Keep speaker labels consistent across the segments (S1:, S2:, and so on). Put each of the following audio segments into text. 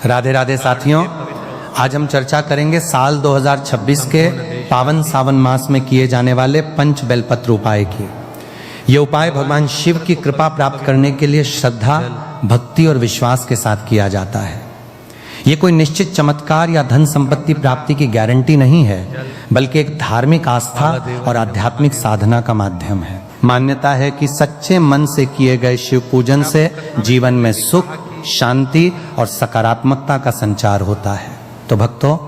S1: राधे राधे साथियों, आज हम चर्चा करेंगे साल 2026 के पावन सावन मास में किए जाने वाले पंच बेलपत्र उपाय की। ये उपाय भगवान शिव की कृपा प्राप्त करने के लिए श्रद्धा, भक्ति और विश्वास के साथ किया जाता है। ये कोई निश्चित चमत्कार या धन संपत्ति प्राप्ति की गारंटी नहीं है, बल्कि एक धार्मिक आस्था और आध्यात्मिक साधना का माध्यम है। मान्यता है कि सच्चे मन से किए गए शिव पूजन से जीवन में सुख, शांति और सकारात्मकता का संचार होता है। तो भक्तों,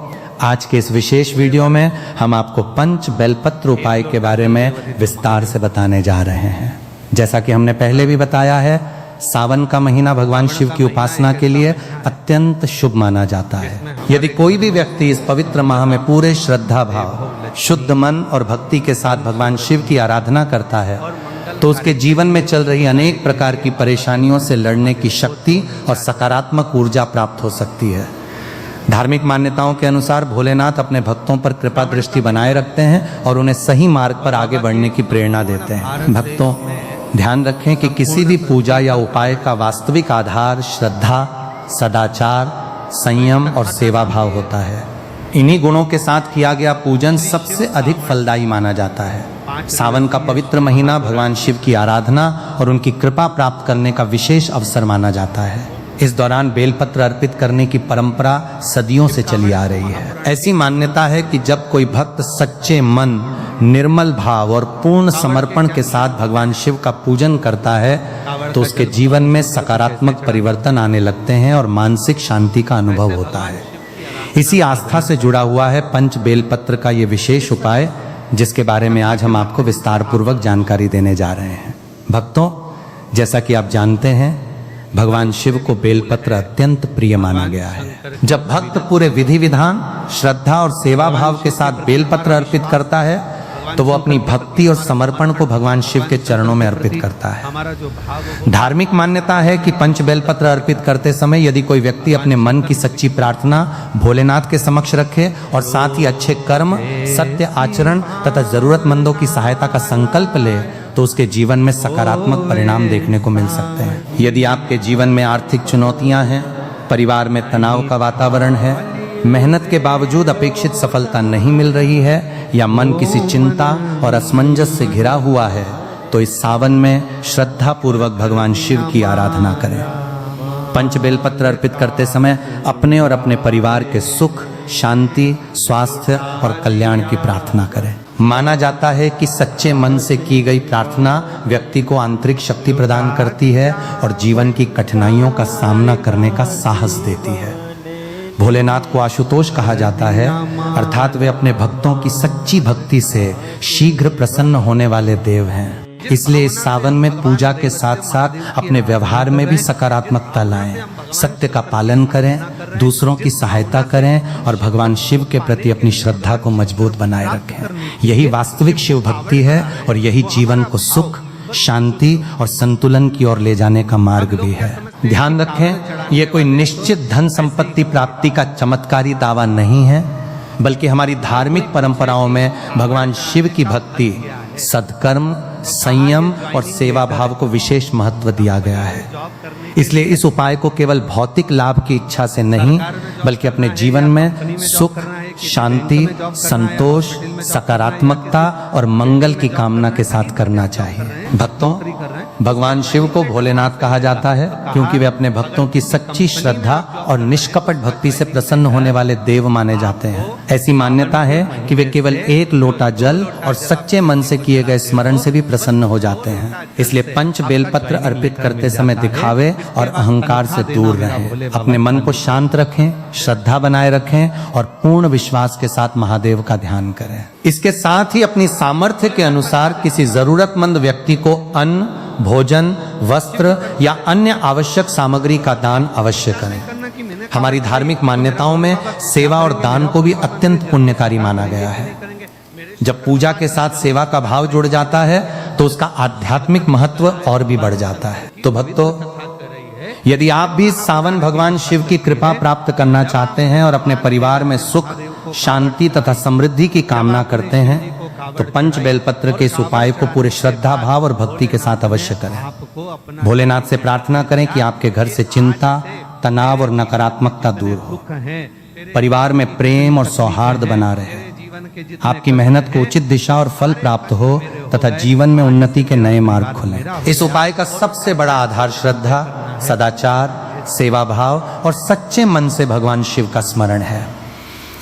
S1: आज के इस विशेष वीडियो में हम आपको पंच बेलपत्र उपाय के बारे में विस्तार से बताने जा रहे हैं। जैसा कि हमने पहले भी बताया है, सावन का महीना भगवान शिव की उपासना के लिए अत्यंत शुभ माना जाता है। यदि कोई भी व्यक्ति इस पवित्र माह में पूरे श्रद्धा भाव, शुद्ध मन और भक्ति के साथ भगवान शिव की आराधना करता है, तो उसके जीवन में चल रही अनेक प्रकार की परेशानियों से लड़ने की शक्ति और सकारात्मक ऊर्जा प्राप्त हो सकती है। धार्मिक मान्यताओं के अनुसार भोलेनाथ अपने भक्तों पर कृपा दृष्टि बनाए रखते हैं और उन्हें सही मार्ग पर आगे बढ़ने की प्रेरणा देते हैं। भक्तों, ध्यान रखें कि किसी भी पूजा या उपाय का वास्तविक आधार श्रद्धा, सदाचार, संयम और सेवा भाव होता है। इन्हीं गुणों के साथ किया गया पूजन सबसे अधिक फलदायी माना जाता है। सावन का पवित्र महीना भगवान शिव की आराधना और उनकी कृपा प्राप्त करने का विशेष अवसर माना जाता है। इस दौरान बेलपत्र अर्पित करने की परंपरा सदियों से चली आ रही है। ऐसी मान्यता है कि जब कोई भक्त सच्चे मन, निर्मल भाव और पूर्ण समर्पण के साथ भगवान शिव का पूजन करता है, तो उसके जीवन में सकारात्मक परिवर्तन आने लगते हैं और मानसिक शांति का अनुभव होता है। इसी आस्था से जुड़ा हुआ है पंच बेलपत्र का ये विशेष उपाय, जिसके बारे में आज हम आपको विस्तार पूर्वक जानकारी देने जा रहे हैं। भक्तों, जैसा कि आप जानते हैं, भगवान शिव को बेलपत्र अत्यंत प्रिय माना गया है। जब भक्त पूरे विधि विधान, श्रद्धा और सेवा भाव के साथ बेलपत्र अर्पित करता है, तो वो अपनी भक्ति और समर्पण को भगवान शिव के चरणों में अर्पित करता है। धार्मिक मान्यता है कि पंच बेलपत्र अर्पित करते समय यदि कोई व्यक्ति अपने मन की सच्ची प्रार्थना भोलेनाथ के समक्ष रखे और साथ ही अच्छे कर्म, सत्य आचरण तथा जरूरतमंदों की सहायता का संकल्प ले, तो उसके जीवन में सकारात्मक परिणाम देखने को मिल सकते हैं। यदि आपके जीवन में आर्थिक चुनौतियां हैं, परिवार में तनाव का वातावरण है, मेहनत के बावजूद अपेक्षित सफलता नहीं मिल रही है या मन किसी चिंता और असमंजस से घिरा हुआ है, तो इस सावन में श्रद्धा पूर्वक भगवान शिव की आराधना करें। पंच बेलपत्र अर्पित करते समय अपने और अपने परिवार के सुख, शांति, स्वास्थ्य और कल्याण की प्रार्थना करें। माना जाता है कि सच्चे मन से की गई प्रार्थना व्यक्ति को आंतरिक शक्ति प्रदान करती है और जीवन की कठिनाइयों का सामना करने का साहस देती है। भोलेनाथ को आशुतोष कहा जाता है, अर्थात वे अपने भक्तों की सच्ची भक्ति से शीघ्र प्रसन्न होने वाले देव हैं। इसलिए इस सावन में पूजा के साथ साथ अपने व्यवहार में भी सकारात्मकता लाएं, सत्य का पालन करें, दूसरों की सहायता करें और भगवान शिव के प्रति अपनी श्रद्धा को मजबूत बनाए रखें। यही वास्तविक शिव भक्ति है और यही जीवन को सुख, शांति और संतुलन की ओर ले जाने का मार्ग भी है। ध्यान रखें, ये कोई निश्चित धन संपत्ति प्राप्ति का चमत्कारी दावा नहीं है, बल्कि हमारी धार्मिक परंपराओं में भगवान शिव की भक्ति, सद्कर्म, संयम और सेवा भाव को विशेष महत्व दिया गया है। इसलिए इस उपाय को केवल भौतिक लाभ की इच्छा से नहीं, बल्कि अपने जीवन में सुख, शांति, संतोष, सकारात्मकता और मंगल की कामना के साथ करना चाहिए। भक्तों, भगवान शिव को भोलेनाथ कहा जाता है क्योंकि वे अपने भक्तों की सच्ची श्रद्धा और निष्कपट भक्ति से प्रसन्न होने वाले देव माने जाते हैं। ऐसी मान्यता है कि वे केवल एक लोटा जल और सच्चे मन से किए गए स्मरण से भी प्रसन्न हो जाते हैं। इसलिए पंच बेलपत्र अर्पित करते समय दिखावे और अहंकार से दूर रहें। अपने मन को शांत रखें, श्रद्धा बनाए रखें और पूर्ण विश्वास के साथ महादेव का ध्यान करें। इसके साथ ही अपनी सामर्थ्य के अनुसार किसी जरूरतमंद व्यक्ति को अन्न, भोजन, वस्त्र या अन्य आवश्यक सामग्री का दान अवश्य करें। हमारी धार्मिक मान्यताओं में सेवा और दान को भी अत्यंत पुण्यकारी माना गया है। जब पूजा के साथ सेवा का भाव जुड़ जाता है, तो उसका आध्यात्मिक महत्व और भी बढ़ जाता है। तो भक्तों, यदि आप भी सावन भगवान शिव की कृपा प्राप्त करना चाहते हैं और अपने परिवार में सुख, शांति तथा समृद्धि की कामना करते हैं, तो पंच बेलपत्र के इस उपाय को पूरे श्रद्धा भाव और भक्ति के साथ अवश्य करें। भोलेनाथ से प्रार्थना करें कि आपके घर से चिंता, तनाव और नकारात्मकता दूर हो, परिवार में प्रेम और सौहार्द बना रहे, आपकी मेहनत को उचित दिशा और फल प्राप्त हो तथा जीवन में उन्नति के नए मार्ग खुलें। इस उपाय का सबसे बड़ा आधार श्रद्धा, सदाचार, सेवा भाव और सच्चे मन से भगवान शिव का स्मरण है।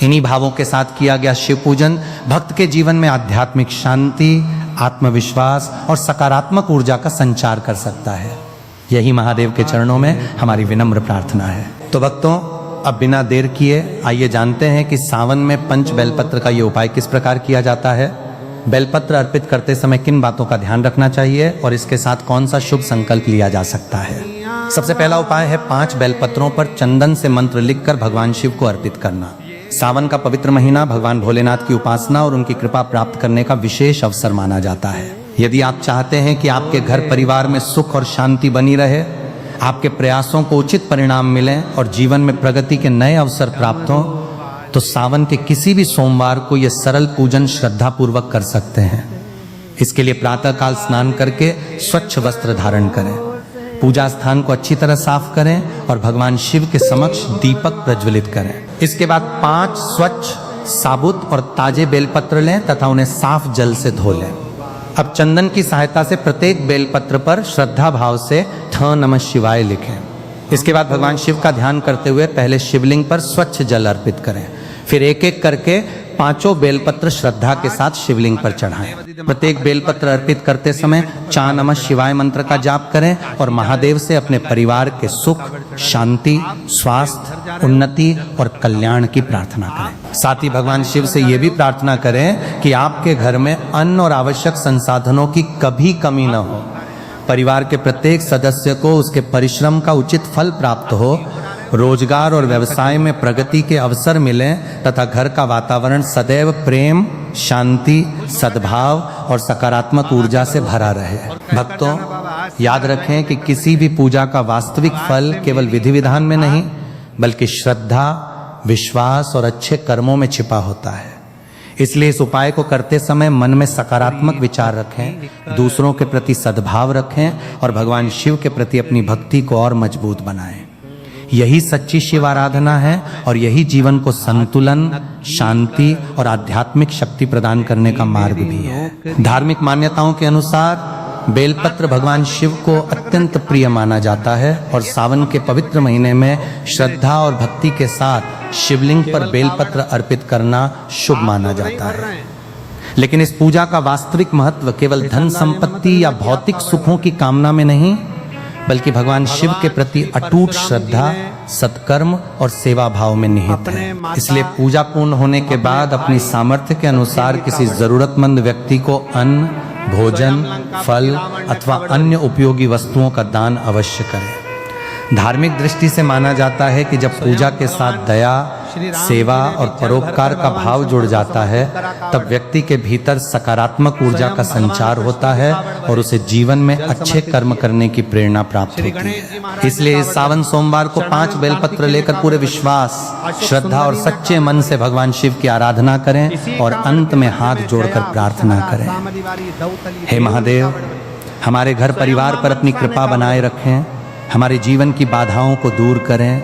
S1: इन्हीं भावों के साथ किया गया शिव पूजन भक्त के जीवन में आध्यात्मिक शांति, आत्मविश्वास और सकारात्मक ऊर्जा का संचार कर सकता है। यही महादेव के चरणों में हमारी विनम्र प्रार्थना है। तो भक्तों, अब बिना देर किए आइए जानते हैं कि सावन में पंच बेलपत्र का ये उपाय किस प्रकार किया जाता है। बेलपत्र अर्पित करते समय किन बातों का ध्यान रखना चाहिए और इसके साथ कौन सा शुभ संकल्प लिया जा सकता है। सबसे पहला उपाय है 5 बेलपत्रों पर चंदन से मंत्र लिखकर भगवान शिव को अर्पित करना। सावन का पवित्र महीना भगवान भोलेनाथ की उपासना और उनकी कृपा प्राप्त करने का विशेष अवसर माना जाता है। यदि आप चाहते हैं कि आपके घर परिवार में सुख और शांति बनी रहे, आपके प्रयासों को उचित परिणाम मिलें और जीवन में प्रगति के नए अवसर प्राप्त हों, तो सावन के किसी भी सोमवार को यह सरल पूजन श्रद्धा पूर्वक कर सकते हैं। इसके लिए प्रातःकाल स्नान करके स्वच्छ वस्त्र धारण करें, पूजा स्थान को अच्छी तरह साफ करें और भगवान शिव के समक्ष दीपक प्रज्वलित करें। इसके बाद 5 स्वच्छ, साबुत और ताजे बेलपत्र लें तथा उन्हें साफ जल से धो लें। अब चंदन की सहायता से प्रत्येक बेलपत्र पर श्रद्धा भाव से ठ नमः शिवाय लिखें। इसके बाद भगवान शिव का ध्यान करते हुए पहले शिवलिंग पर स्वच्छ जल अर्पित करें, फिर एक एक करके 5 बेलपत्र श्रद्धा के साथ शिवलिंग पर चढ़ाएं। प्रत्येक बेलपत्र अर्पित करते समय चा नमः शिवाय मंत्र का जाप करें और महादेव से अपने परिवार के सुख, शांति, स्वास्थ्य, उन्नति और कल्याण की प्रार्थना करें। साथ ही भगवान शिव से ये भी प्रार्थना करें कि आपके घर में अन्न और आवश्यक संसाधनों की कभी कमी न हो, परिवार के प्रत्येक सदस्य को उसके परिश्रम का उचित फल प्राप्त हो, रोजगार और व्यवसाय में प्रगति के अवसर मिलें तथा घर का वातावरण सदैव प्रेम, शांति, सद्भाव और सकारात्मक ऊर्जा से भरा रहे। भक्तों, याद रखें कि किसी भी पूजा का वास्तविक फल केवल विधि विधान में नहीं बल्कि श्रद्धा, विश्वास और अच्छे कर्मों में छिपा होता है। इसलिए इस उपाय को करते समय मन में सकारात्मक विचार रखें, दूसरों के प्रति सद्भाव रखें और भगवान शिव के प्रति अपनी भक्ति को और मजबूत बनाएं। यही सच्ची शिव आराधना है और यही जीवन को संतुलन, शांति और आध्यात्मिक शक्ति प्रदान करने का मार्ग भी है। धार्मिक मान्यताओं के अनुसार बेलपत्र भगवान शिव को अत्यंत प्रिय माना जाता है और सावन के पवित्र महीने में श्रद्धा और भक्ति के साथ शिवलिंग पर बेलपत्र अर्पित करना शुभ माना जाता है। लेकिन इस पूजा का वास्तविक महत्व केवल धन संपत्ति या भौतिक सुखों की कामना में नहीं बल्कि भगवान शिव के प्रति अटूट श्रद्धा, सत्कर्म और सेवा भाव में निहित है। इसलिए पूजा पूर्ण होने के बाद अपनी सामर्थ्य के अनुसार किसी जरूरतमंद व्यक्ति को अन्न, भोजन, फल अथवा अन्य उपयोगी वस्तुओं का दान अवश्य करें। धार्मिक दृष्टि से माना जाता है कि जब पूजा के साथ दया, सेवा और परोपकार का भाव जुड़ जाता है तब व्यक्ति के भीतर सकारात्मक ऊर्जा का संचार होता है और उसे जीवन में अच्छे कर्म करने की प्रेरणा प्राप्त होती है। इसलिए इस सावन सोमवार को 5 बेलपत्र लेकर पूरे विश्वास, श्रद्धा और सच्चे मन से भगवान शिव की आराधना करें और अंत में हाथ जोड़कर प्रार्थना करें। हे महादेव, हमारे घर परिवार पर अपनी कृपा बनाए रखें, हमारे जीवन की बाधाओं को दूर करें,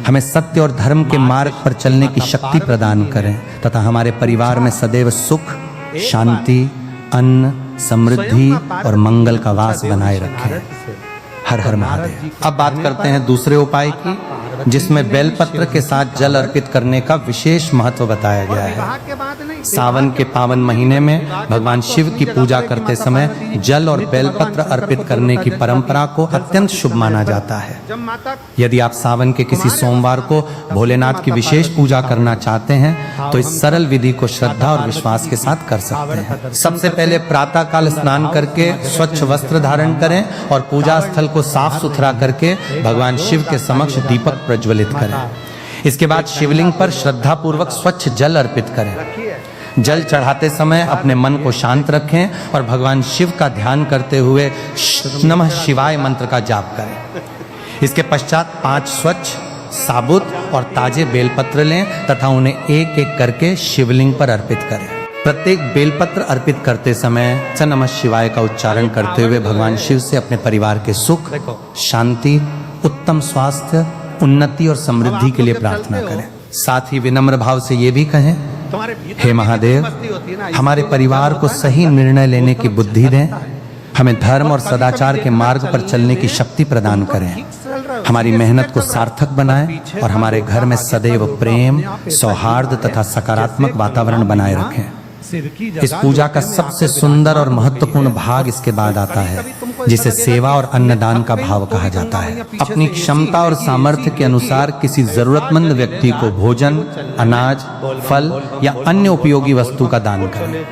S1: हमें सत्य और धर्म के मार्ग पर चलने की शक्ति प्रदान करें तथा हमारे परिवार में सदैव सुख, शांति, अन्न, समृद्धि और मंगल का वास बनाए रखें। हर हर महादेव। अब बात करते हैं दूसरे उपाय की, जिसमें बेलपत्र के साथ जल अर्पित करने का विशेष महत्व बताया गया है। सावन के पावन महीने में भगवान शिव की पूजा करते समय जल और बेलपत्र अर्पित करने की परंपरा को अत्यंत शुभ माना जाता है। यदि आप सावन के किसी सोमवार को भोलेनाथ की विशेष पूजा करना चाहते हैं तो इस सरल विधि को श्रद्धा और विश्वास के साथ कर सकते हैं। सबसे पहले प्रातः काल स्नान करके स्वच्छ वस्त्र धारण करें और पूजा स्थल को साफ सुथरा करके भगवान शिव के समक्ष दीपक प्रज्वलित करें। इसके बाद शिवलिंग पर श्रद्धा पूर्वक स्वच्छ जल अर्पित करें। जल चढ़ाते समय अपने मन को शांत रखें और भगवान शिव का ध्यान करते हुए नमः शिवाय मंत्र का जाप करें। इसके पश्चात 5 स्वच्छ, साबुत और ताजे बेलपत्र लें तथा उन्हें एक एक करके शिवलिंग पर अर्पित करें। प्रत्येक बेलपत्र अर्पित करते समय स नमः शिवाय का उच्चारण करते हुए भगवान शिव से अपने परिवार के सुख, शांति, उत्तम स्वास्थ्य, उन्नति और समृद्धि के लिए प्रार्थना करें। साथ ही विनम्र भाव से ये भी कहें, हे महादेव, हमारे परिवार को सही निर्णय लेने की बुद्धि दें, हमें धर्म और सदाचार के मार्ग पर चलने की शक्ति प्रदान करें, हमारी मेहनत को सार्थक बनाएं और हमारे घर में सदैव प्रेम, सौहार्द तथा सकारात्मक वातावरण बनाए रखें। इस पूजा का सबसे सुंदर और महत्वपूर्ण भाग इसके बाद आता है, जिसे सेवा और अन्नदान का भाव कहा जाता है। अपनी क्षमता और सामर्थ्य के अनुसार किसी जरूरतमंद व्यक्ति को भोजन, अनाज, फल या अन्य उपयोगी वस्तु का दान करें।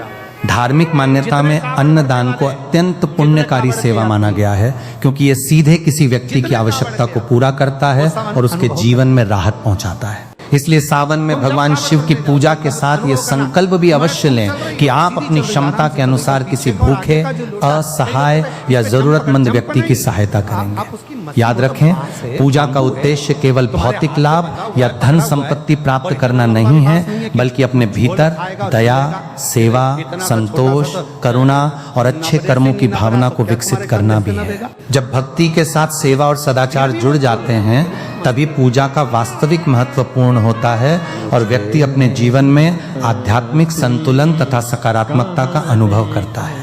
S1: धार्मिक मान्यता में अन्नदान को अत्यंत पुण्यकारी सेवा माना गया है, क्योंकि यह सीधे किसी व्यक्ति की आवश्यकता को पूरा करता है और उसके जीवन में राहत पहुंचाता है। इसलिए सावन में भगवान शिव की पूजा के साथ ये संकल्प भी अवश्य लें कि आप अपनी क्षमता के अनुसार किसी भूखे, असहाय या जरूरतमंद व्यक्ति की सहायता करेंगे। याद रखें, पूजा का उद्देश्य केवल भौतिक लाभ या धन संपत्ति प्राप्त करना नहीं है, बल्कि अपने भीतर दया, सेवा, संतोष, करुणा और अच्छे कर्मों की भावना को विकसित करना भी है। जब भक्ति के साथ सेवा और सदाचार जुड़ जाते हैं, तभी पूजा का वास्तविक महत्व पूर्ण होता है और व्यक्ति अपने जीवन में आध्यात्मिक संतुलन तथा सकारात्मकता का अनुभव करता है।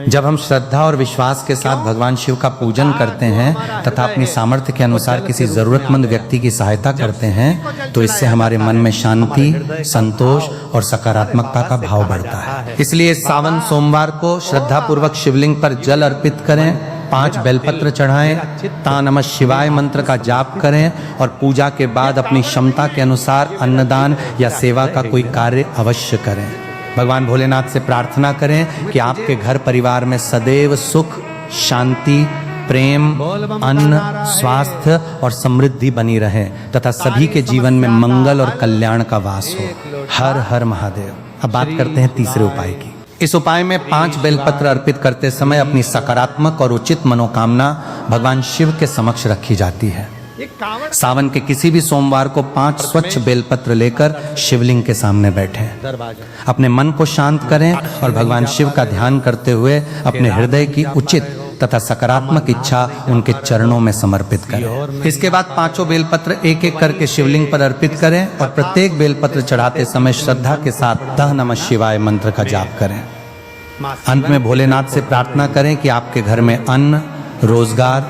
S1: जब हम श्रद्धा और विश्वास के साथ भगवान शिव का पूजन करते हैं तथा अपनी सामर्थ्य के अनुसार किसी जरूरतमंद व्यक्ति की सहायता करते हैं, तो इससे हमारे मन में शांति, संतोष और सकारात्मकता का भाव बढ़ता है। इसलिए सावन सोमवार को श्रद्धा पूर्वक शिवलिंग पर जल अर्पित करें, 5 बेलपत्र चढ़ाएं, ता नमः शिवाय मंत्र का जाप करें और पूजा के बाद अपनी क्षमता के अनुसार अन्नदान या सेवा का कोई कार्य अवश्य करें। भगवान भोलेनाथ से प्रार्थना करें कि आपके घर परिवार में सदैव सुख, शांति, प्रेम, अन्न, स्वास्थ्य और समृद्धि बनी रहे तथा सभी के जीवन में मंगल और कल्याण का वास हो। हर हर महादेव। अब बात करते हैं तीसरे उपाय की। इस उपाय में 5 बेलपत्र अर्पित करते समय अपनी सकारात्मक और उचित मनोकामना भगवान शिव के समक्ष रखी जाती है। सावन के किसी भी सोमवार को 5 स्वच्छ बेलपत्र लेकर शिवलिंग के सामने बैठें। अपने मन को शांत करें और भगवान शिव का ध्यान करते हुए अपने हृदय की उचित तथा सकारात्मक इच्छा उनके चरणों में समर्पित करें। इसके बाद 5 बेलपत्र एक एक करके शिवलिंग पर अर्पित करें और प्रत्येक बेलपत्र चढ़ाते समय श्रद्धा के साथ तः नमः शिवाय मंत्र का जाप करें। अंत में भोलेनाथ से प्रार्थना करें कि आपके घर में अन्न, रोजगार,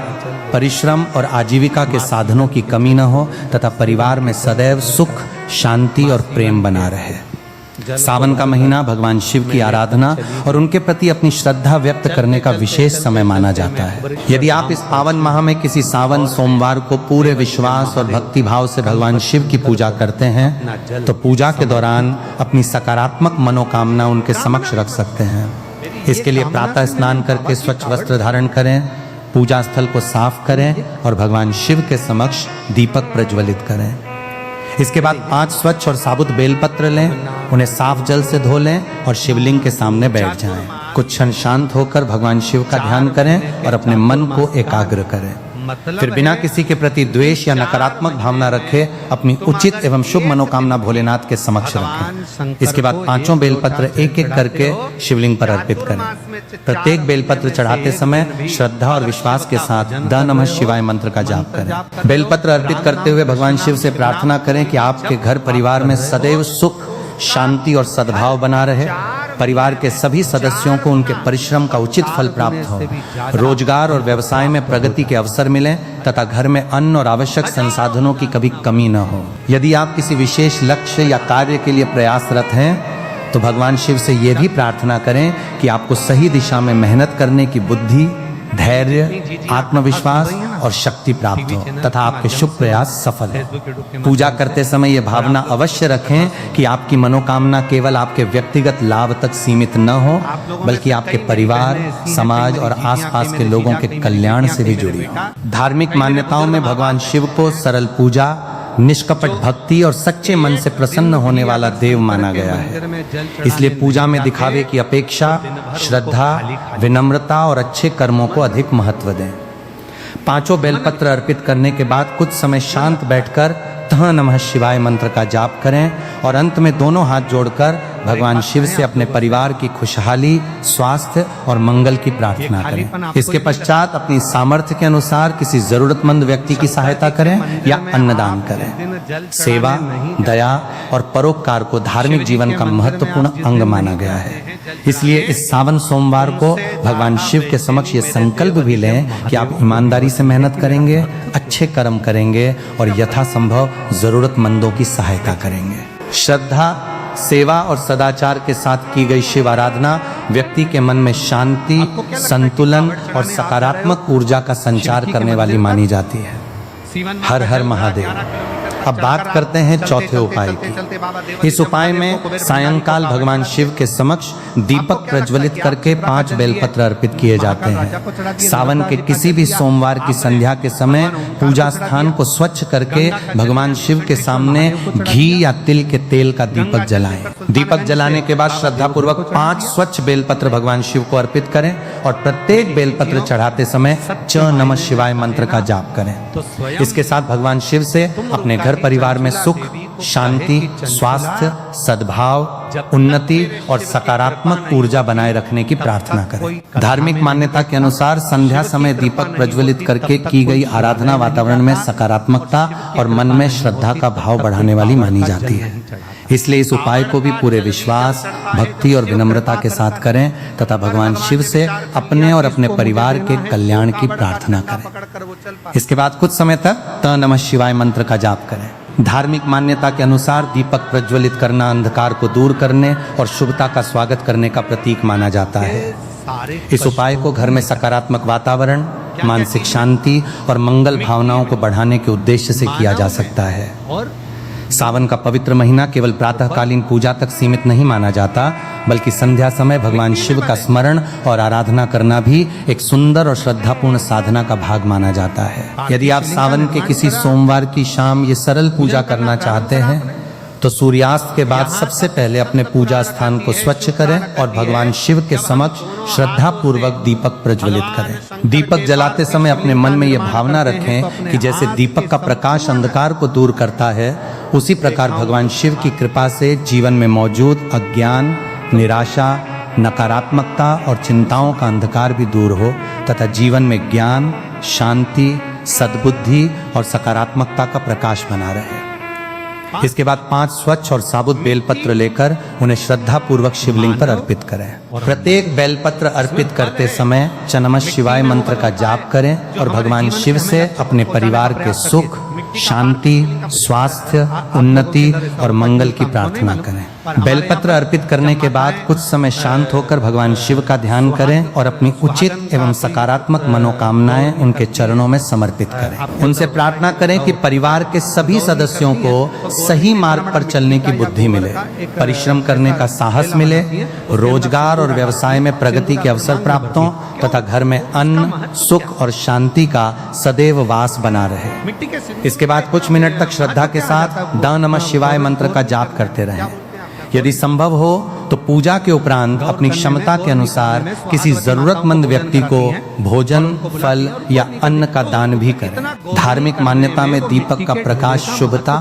S1: परिश्रम और आजीविका के साधनों की कमी न हो तथा परिवार में सदैव सुख, शांति और प्रेम बना रहे। सावन का महीना भगवान शिव की आराधना और उनके प्रति अपनी श्रद्धा व्यक्त करने का विशेष समय माना जाता है। यदि आप इस पावन माह में किसी सावन सोमवार को पूरे विश्वास और भक्ति भाव से भगवान शिव की पूजा करते हैं, तो पूजा के दौरान अपनी सकारात्मक मनोकामना उनके समक्ष रख सकते हैं। इसके लिए प्रातः स्नान करके स्वच्छ वस्त्र धारण करें, पूजा स्थल को साफ करें और भगवान शिव के समक्ष दीपक प्रज्वलित करें। इसके बाद 5 स्वच्छ और साबुत बेलपत्र लें, उन्हें साफ जल से धो लें और शिवलिंग के सामने बैठ जाएं। कुछ क्षण शांत होकर भगवान शिव का ध्यान करें और अपने मन को एकाग्र करें। फिर बिना किसी के प्रति द्वेष या नकारात्मक भावना रखे अपनी उचित एवं शुभ मनोकामना भोलेनाथ के समक्ष रखें। इसके बाद 5 बेलपत्र एक एक करके शिवलिंग पर अर्पित करें। प्रत्येक बेलपत्र चढ़ाते समय श्रद्धा और विश्वास के साथ द नमः शिवाय मंत्र का जाप करें। बेलपत्र अर्पित करते हुए भगवान शिव से प्रार्थना करें कि आपके घर परिवार में सदैव सुख, शांति और सद्भाव बना रहे। परिवार के सभी सदस्यों को उनके परिश्रम का उचित फल प्राप्त हो, रोजगार और व्यवसाय में प्रगति के अवसर मिलें तथा घर में अन्न और आवश्यक संसाधनों की कभी कमी न हो। यदि आप किसी विशेष लक्ष्य या कार्य के लिए प्रयासरत हैं, तो भगवान शिव से ये भी प्रार्थना करें कि आपको सही दिशा में मेहनत करने की बुद्धि, धैर्य, आत्मविश्वास और शक्ति प्राप्त हो तथा आपके शुभ प्रयास सफल हो। पूजा करते समय ये भावना अवश्य रखें कि आपकी मनोकामना केवल आपके व्यक्तिगत लाभ तक सीमित न हो, बल्कि आपके परिवार, समाज और आसपास के लोगों के कल्याण से भी जुड़ी हो। धार्मिक मान्यताओं में भगवान शिव को सरल पूजा, निष्कपट भक्ति और सच्चे मन से प्रसन्न होने वाला देव माना गया है। इसलिए पूजा में दिखावे की अपेक्षा श्रद्धा, विनम्रता और अच्छे कर्मों को अधिक महत्व दें। 5 बेलपत्र अर्पित करने के बाद कुछ समय शांत बैठकर तः नमः शिवाय मंत्र का जाप करें और अंत में दोनों हाथ जोड़कर भगवान शिव से अपने परिवार की खुशहाली, स्वास्थ्य और मंगल की प्रार्थना करें। इसके पश्चात अपनी सामर्थ्य के अनुसार किसी जरूरतमंद व्यक्ति की सहायता करें या अन्नदान करें। सेवा, दया और परोपकार को धार्मिक जीवन का महत्वपूर्ण अंग माना गया है। इसलिए इस सावन सोमवार को भगवान शिव के समक्ष ये संकल्प भी लें कि आप ईमानदारी से मेहनत करेंगे, अच्छे कर्म करेंगे और यथासंभव जरूरतमंदों की सहायता करेंगे। श्रद्धा, सेवा और सदाचार के साथ की गई शिव आराधना व्यक्ति के मन में शांति, संतुलन और सकारात्मक ऊर्जा का संचार करने वाली मानी जाती है। हर हर महादेव। अब बात करते हैं चौथे उपाय की। इस उपाय में सायंकाल भगवान शिव के समक्ष दीपक प्रज्वलित करके 5 बेलपत्र अर्पित किए जाते हैं। सावन के किसी भी सोमवार की संध्या के समय पूजा स्थान को स्वच्छ करके भगवान शिव के सामने घी या तिल के तेल का दीपक जलाएं। दीपक जलाने के बाद श्रद्धा पूर्वक 5 स्वच्छ बेलपत्र भगवान शिव को अर्पित करें और प्रत्येक बेलपत्र चढ़ाते समय च नमः शिवाय मंत्र का जाप करें। इसके साथ भगवान शिव से अपने घर परिवार में सुख, शांति, स्वास्थ्य, सद्भाव, उन्नति और सकारात्मक ऊर्जा बनाए रखने की प्रार्थना करें। धार्मिक मान्यता के अनुसार संध्या समय दीपक प्रज्वलित करके की गई आराधना वातावरण में सकारात्मकता और मन में श्रद्धा का भाव बढ़ाने वाली मानी जाती है। इसलिए इस उपाय को भी पूरे विश्वास, भक्ति और विनम्रता के साथ करें तथा भगवान शिव से अपने और अपने परिवार के कल्याण की प्रार्थना करें। इसके बाद कुछ समय तक त नमः शिवाय मंत्र का जाप करें। धार्मिक मान्यता के अनुसार दीपक प्रज्वलित करना अंधकार को दूर करने और शुभता का स्वागत करने का प्रतीक माना जाता है। इस उपाय को घर में सकारात्मक वातावरण, मानसिक शांति और मंगल भावनाओं को बढ़ाने के उद्देश्य से किया जा सकता है। सावन का पवित्र महीना केवल प्रातःकालीन पूजा तक सीमित नहीं माना जाता, बल्कि संध्या समय भगवान शिव का स्मरण और आराधना करना भी एक सुंदर और श्रद्धापूर्ण साधना का भाग माना जाता है। यदि आप सावन के किसी सोमवार की शाम ये सरल पूजा करना चाहते हैं तो सूर्यास्त के बाद सबसे पहले अपने पूजा स्थान को स्वच्छ करें और भगवान शिव के समक्ष श्रद्धा पूर्वक दीपक प्रज्वलित करें। दीपक जलाते समय अपने मन में यह भावना रखें कि जैसे दीपक का प्रकाश अंधकार को दूर करता है, उसी प्रकार भगवान शिव की कृपा से जीवन में मौजूद अज्ञान, निराशा, नकारात्मकता और चिंताओं का अंधकार भी दूर हो तथा जीवन में ज्ञान, शांति, सद्बुद्धि और सकारात्मकता का प्रकाश बना रहे। इसके बाद 5 स्वच्छ और साबुत बेलपत्र लेकर उन्हें श्रद्धा पूर्वक शिवलिंग पर अर्पित करें। प्रत्येक बेलपत्र अर्पित करते समय च नमः शिवाय मंत्र का जाप करें और भगवान शिव से अपने परिवार के सुख, शांति, स्वास्थ्य, उन्नति और मंगल की प्रार्थना करें। बेलपत्र अर्पित करने के बाद कुछ समय शांत होकर भगवान शिव का ध्यान करें और अपनी उचित एवं सकारात्मक मनोकामनाएं उनके चरणों में समर्पित करें। उनसे प्रार्थना करें कि परिवार के सभी सदस्यों को सही मार्ग पर चलने की बुद्धि मिले, परिश्रम करने का साहस मिले, रोजगार और व्यवसाय में प्रगति के अवसर प्राप्त हों तथा घर में अन्न, सुख और शांति का सदैव वास बना रहे। इसके बाद कुछ मिनट तक श्रद्धा के साथ द नमः शिवाय मंत्र का जाप करते रहें। यदि संभव हो तो पूजा के उपरांत अपनी क्षमता के अनुसार किसी जरूरतमंद व्यक्ति को भोजन, फल या अन्न का दान भी करें। धार्मिक मान्यता में दीपक का प्रकाश शुभता,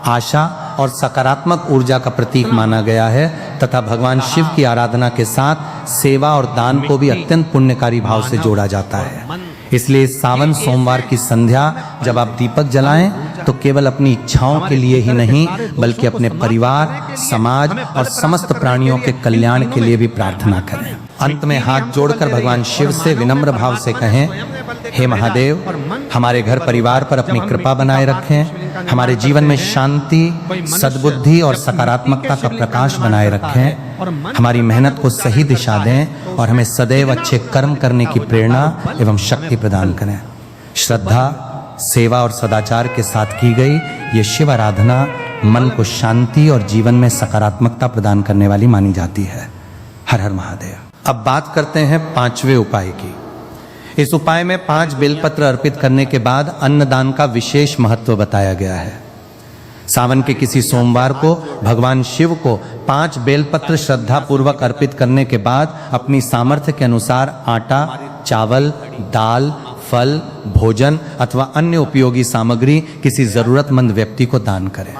S1: आशा और सकारात्मक ऊर्जा का प्रतीक माना गया है तथा भगवान शिव की आराधना के साथ सेवा और दान को भी अत्यंत पुण्यकारी भाव से जोड़ा जाता है। इसलिए सावन सोमवार की संध्या जब आप दीपक जलाएं तो केवल अपनी इच्छाओं के लिए ही नहीं बल्कि अपने परिवार, समाज और समस्त प्राणियों के कल्याण के लिए भी प्रार्थना करें। अंत में हाथ जोड़कर भगवान शिव से विनम्र भाव से कहें, हे महादेव, हमारे घर परिवार पर अपनी कृपा बनाए रखें, हमारे जीवन में शांति, सद्बुद्धि और सकारात्मकता का प्रकाश बनाए रखें, हमारी मेहनत को सही दिशा दें और हमें सदैव अच्छे कर्म करने की प्रेरणा एवं शक्ति प्रदान करें। श्रद्धा, सेवा और सदाचार के साथ की गई ये शिव आराधना मन को शांति और जीवन में सकारात्मकता प्रदान करने वाली मानी जाती है। हर हर महादेव। अब बात करते हैं 5वें उपाय की। इस उपाय में 5 बेलपत्र अर्पित करने के बाद अन्नदान का विशेष महत्व बताया गया है। सावन के किसी सोमवार को भगवान शिव को 5 बेलपत्र श्रद्धा पूर्वक अर्पित करने के बाद अपनी सामर्थ्य के अनुसार आटा, चावल, दाल, फल, भोजन अथवा अन्य उपयोगी सामग्री किसी जरूरतमंद व्यक्ति को दान करें।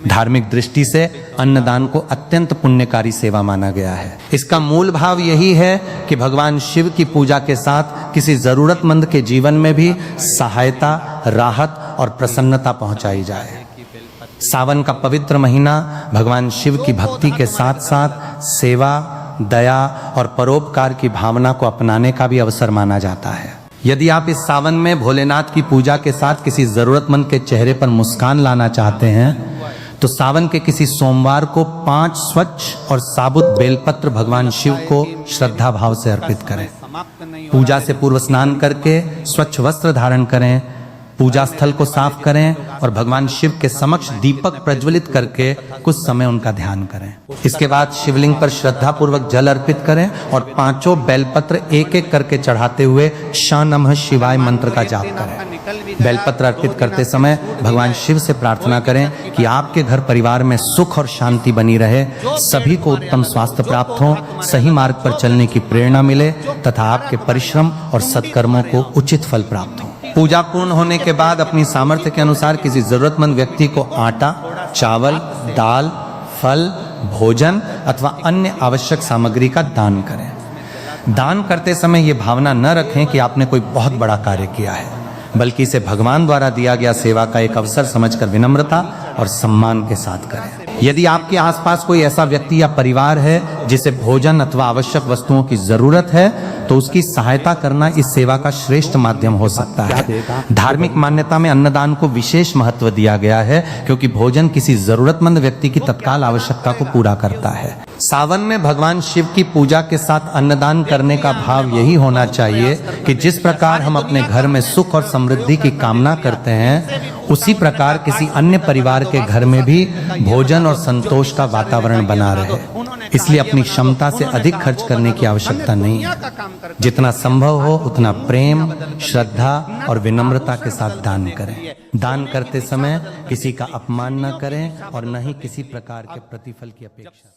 S1: धार्मिक दृष्टि से अन्नदान को अत्यंत पुण्यकारी सेवा माना गया है। इसका मूल भाव यही है कि भगवान शिव की पूजा के साथ किसी जरूरतमंद के जीवन में भी सहायता, राहत और प्रसन्नता पहुंचाई जाए। सावन का पवित्र महीना भगवान शिव की भक्ति के साथ साथ सेवा, दया और परोपकार की भावना को अपनाने का भी अवसर माना जाता है। यदि आप इस सावन में भोलेनाथ की पूजा के साथ किसी जरूरतमंद के चेहरे पर मुस्कान लाना चाहते हैं तो सावन के किसी सोमवार को 5 स्वच्छ और साबुत बेलपत्र भगवान शिव को श्रद्धा भाव से अर्पित करें। पूजा से पूर्व स्नान करके स्वच्छ वस्त्र धारण करें, पूजा स्थल को साफ करें और भगवान शिव के समक्ष दीपक प्रज्वलित करके कुछ समय उनका ध्यान करें। इसके बाद शिवलिंग पर श्रद्धा पूर्वक जल अर्पित करें और 5 बेलपत्र एक एक करके चढ़ाते हुए श नमः शिवाय मंत्र का जाप करें। बेलपत्र अर्पित करते समय भगवान शिव से प्रार्थना करें कि आपके घर परिवार में सुख और शांति बनी रहे, सभी को उत्तम स्वास्थ्य प्राप्त हो, सही मार्ग पर चलने की प्रेरणा मिले तथा आपके परिश्रम और सत्कर्मों को उचित फल प्राप्त हो। पूजा पूर्ण होने के बाद अपनी सामर्थ्य के अनुसार किसी जरूरतमंद व्यक्ति को आटा, चावल, दाल, फल, भोजन अथवा अन्य आवश्यक सामग्री का दान करें। दान करते समय ये भावना न रखें कि आपने कोई बहुत बड़ा कार्य किया है, बल्कि इसे भगवान द्वारा दिया गया सेवा का एक अवसर समझकर विनम्रता और सम्मान के साथ करें। यदि आपके आसपास कोई ऐसा व्यक्ति या परिवार है जिसे भोजन अथवा आवश्यक वस्तुओं की जरूरत है तो उसकी सहायता करना इस सेवा का श्रेष्ठ माध्यम हो सकता है। धार्मिक मान्यता में अन्नदान को विशेष महत्व दिया गया है क्योंकि भोजन किसी जरूरतमंद व्यक्ति की तत्काल आवश्यकता को पूरा करता है। सावन में भगवान शिव की पूजा के साथ अन्नदान करने का भाव यही होना चाहिए कि जिस प्रकार हम अपने घर में सुख और समृद्धि की कामना करते हैं, उसी प्रकार किसी अन्य परिवार के घर में भी भोजन और संतोष का वातावरण बना रहे। इसलिए अपनी क्षमता से अधिक खर्च करने की आवश्यकता नहीं है। जितना संभव हो उतना प्रेम, श्रद्धा और विनम्रता के साथ दान करें। दान करते समय किसी का अपमान न करें और न ही किसी प्रकार के प्रतिफल की अपेक्षा।